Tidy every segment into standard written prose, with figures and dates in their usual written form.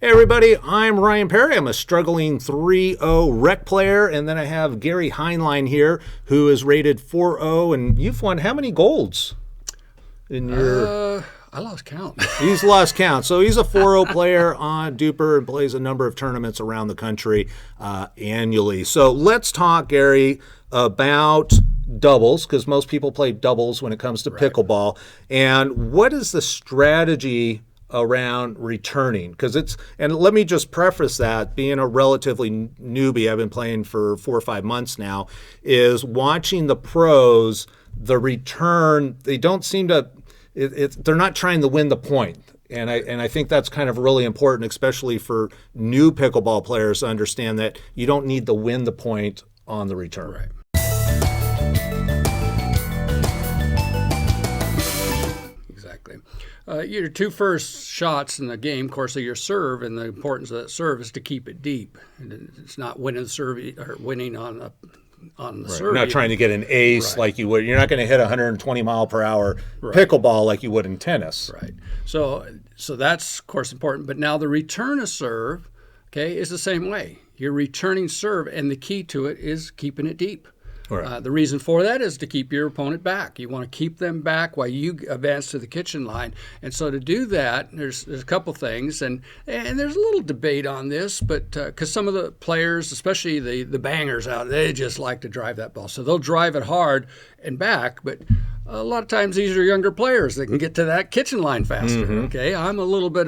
Hey everybody, I'm Ryan Perry. I'm a struggling 3-0 rec player, and then I have Gary Heinlein here, who is rated 4-0, and you've won how many golds in your... I lost count. He's lost count. So he's a 4-0 player on Duper and plays a number of tournaments around the country annually. So let's talk, Gary, about doubles, because most people play doubles when it comes to pickleball. And what is the strategy around returning? Because and let me just preface that, being a relatively newbie, I've been playing for 4 or 5 months now, is watching the pros, the return, they don't seem to, they're not trying to win the point. And I think that's kind of really important, especially for new pickleball players, to understand that you don't need to win the point on the return. Right. Exactly. Your two first shots in the game, of course, are your serve, and the importance of that serve is to keep it deep. And it's not winning the serve or winning on the serve. You're not trying to get an ace like you would. You're not going to hit 120 mile per hour pickleball like you would in tennis. Right. So that's, of course, important. But now the return of serve, okay, is the same way. You're returning serve, and the key to it is keeping it deep. Right. The reason for that is to keep your opponent back. You want to keep them back while you advance to the kitchen line. And so to do that, there's a couple things, and there's a little debate on this, but because some of the players, especially the bangers out, they just like to drive that ball. So they'll drive it hard and back, but a lot of times these are younger players that can get to that kitchen line faster. Mm-hmm. Okay, I'm a little bit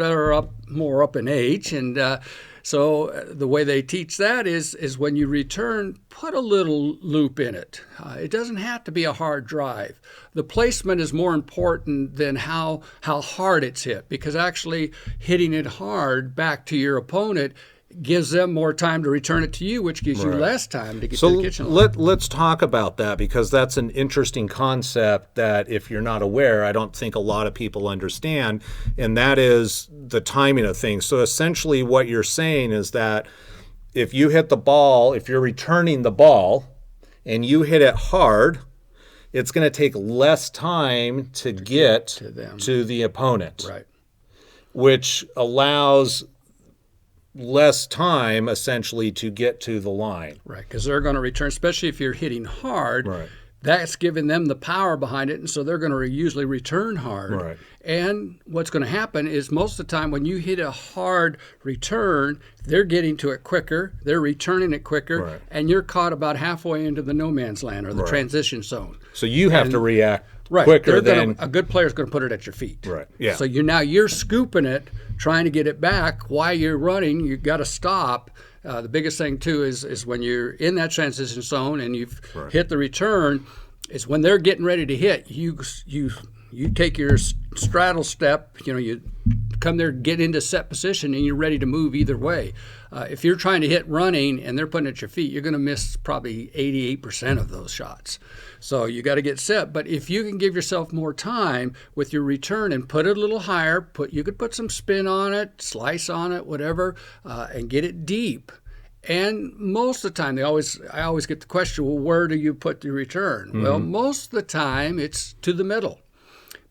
more up in age, and so the way they teach that is when you return, put a little loop in it. It doesn't have to be a hard drive. The placement is more important than how hard it's hit, because actually hitting it hard back to your opponent gives them more time to return it to you, which gives you less time to get to the kitchen line. Let's talk about that, because that's an interesting concept that, if you're not aware, I don't think a lot of people understand, and that is the timing of things. So essentially what you're saying is that if you hit the ball, if you're returning the ball and you hit it hard, it's going to take less time to get to the opponent, which allows less time essentially to get to the line. Right, because they're going to return, especially if you're hitting hard. Right. That's giving them the power behind it, and so they're going to usually return hard. Right. And what's going to happen is most of the time when you hit a hard return, they're getting to it quicker, they're returning it quicker, and you're caught about halfway into the no man's land or the transition zone. So you have to react quicker than... A good player is going to put it at your feet. Right. Yeah. So you're scooping it, trying to get it back. While you're running, you've got to stop. The biggest thing, too, is when you're in that transition zone and you've hit the return, is when they're getting ready to hit, you take your straddle step, you come there, get into set position, and you're ready to move either way. If you're trying to hit running and they're putting it at your feet, you're going to miss probably 88% of those shots. So you got to get set. But if you can give yourself more time with your return and put it a little higher, you could put some spin on it, slice on it, whatever, and get it deep. And most of the time, I always get the question, well, where do you put the return? Mm-hmm. Well, most of the time, it's to the middle,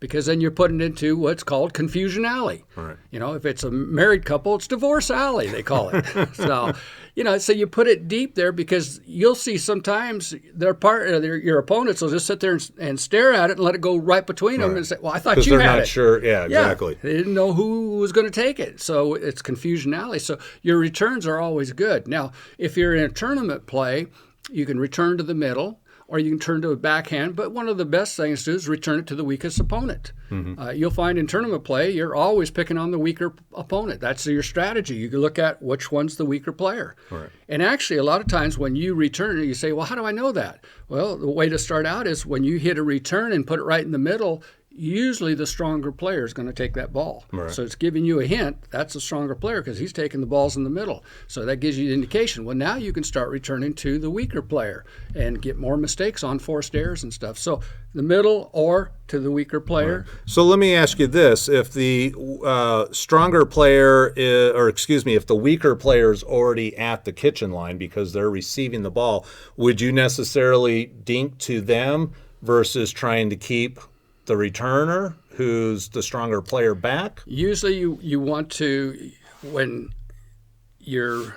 because then you're putting it into what's called confusion alley. Right. If it's a married couple, it's divorce alley, they call it. So you put it deep there, because you'll see sometimes your opponents will just sit there and stare at it and let it go right between them and say, well, I thought you had it. Because they're not sure. Yeah, exactly. They didn't know who was going to take it. So it's confusion alley. So your returns are always good. Now, if you're in a tournament play, you can return to the middle, or you can turn to a backhand. But one of the best things to do is return it to the weakest opponent. Mm-hmm. You'll find in tournament play, you're always picking on the weaker opponent. That's your strategy. You can look at which one's the weaker player. Right. And actually, a lot of times when you return it, you say, well, how do I know that? Well, the way to start out is when you hit a return and put it right in the middle, usually the stronger player is going to take that ball. Right. So it's giving you a hint that's a stronger player, because he's taking the balls in the middle. So that gives you the indication. Well, now you can start returning to the weaker player and get more mistakes on forced errors and stuff. So the middle or to the weaker player. Right. So let me ask you this. If the stronger player, if the weaker player is already at the kitchen line because they're receiving the ball, would you necessarily dink to them versus trying to keep the returner, who's the stronger player, back? Usually you want to, when you're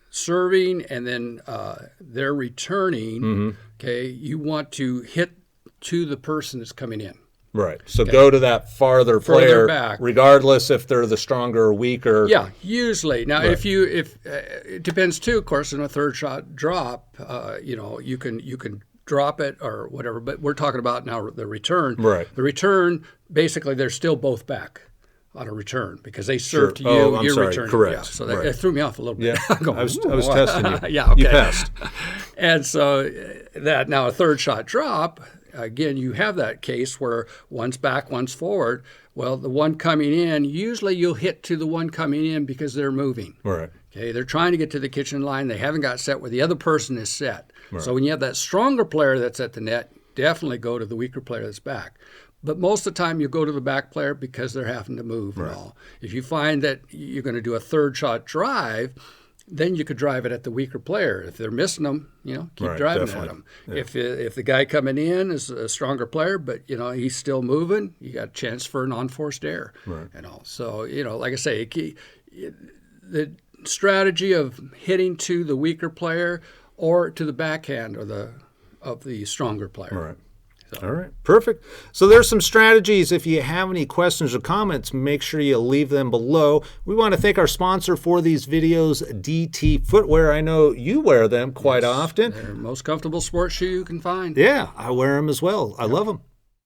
serving and then they're returning, okay, you want to hit to the person that's coming in. Right. So go to that farther player, back, regardless if they're the stronger or weaker. Yeah, usually. Now, if it depends too, of course, in a third shot drop, you can drop it or whatever. But we're talking about now the return. Right. The return, basically, they're still both back on a return because they served to you. Oh, I'm you're sorry. returning. Correct. Yeah, so that threw me off a little bit. Yeah. Going, I was testing you. Yeah. Okay. You passed. And so that now a third shot drop. Again, you have that case where one's back, one's forward. Well, the one coming in, usually you'll hit to the one coming in because they're moving. Right. Okay, they're trying to get to the kitchen line. They haven't got set where the other person is set. Right. So when you have that stronger player that's at the net, definitely go to the weaker player that's back. But most of the time you go to the back player because they're having to move and all. If you find that you're going to do a third shot drive, then you could drive it at the weaker player. If they're missing them, keep driving at them. Yeah. If the guy coming in is a stronger player, but he's still moving, you got a chance for an unforced error. Right. So like I say, the strategy of hitting to the weaker player or to the backhand of the stronger player. Right. All right, perfect. So there's some strategies. If you have any questions or comments, make sure you leave them below. We want to thank our sponsor for these videos, DT Footwear. I know you wear them quite often. They're the most comfortable sports shoe you can find. Yeah, I wear them as well. I love them.